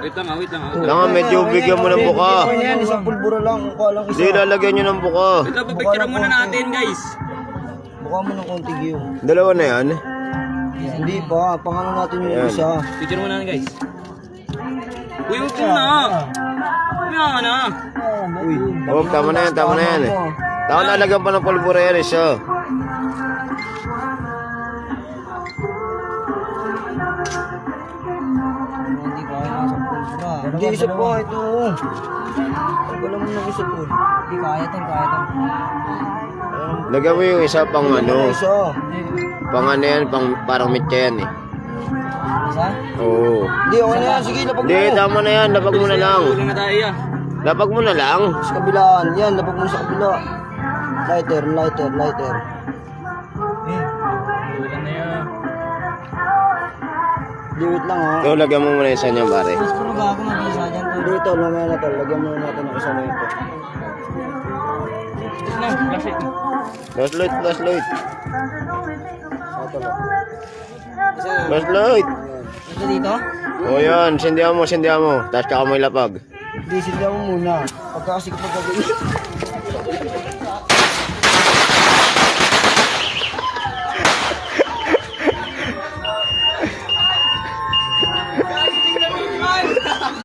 Wait lang. Lang, medyo bigyan mo ng buka. Isang pulbura lang. Mukha lang isa. Hindi, lalagyan nyo ng buka. Wait lang, pipicture muna natin guys. Mukha mo ng konti, Gio. Dalawa na yan. Hindi pa. Pangano natin yung isa. Picture muna natin guys. Uy, huwag mo na. Uy, na. Uy. Oh, tama na yan. Tama na, lagyan pa ng pulbura yan, isa. Hindi kaya na sa pulbura. Hindi, isa pa. Ito. Wala mo ng isa po. Hindi kaya to. Lagyan mo yung isa pang ano. Isa. Pang ano yan, parang mitya yan eh. Isa? Oo. Hindi, okay na yan. Sige, lapag mo. Hindi, tama na yan. Lapag mo na lang. Huli na tayo ah. Lapag mo na lang. Sa kabilaan. Yan, lapag mo sa kabila. Lighter. Huli na yan. Liwit lang ha. Ito, lagyan mo muna isa niya, pare. Puro gago mag-isa dyan. Dito, mamaya na to. Lagyan mo natin ng isa na ito. Ito na, classic. Flashlight. Ito lang. Flashlight. Ito dito? O yan, sindihan mo. Tapos tsaka mo ilapag. Hindi, sindihan mo muna. Pagkasi kapag gagawin.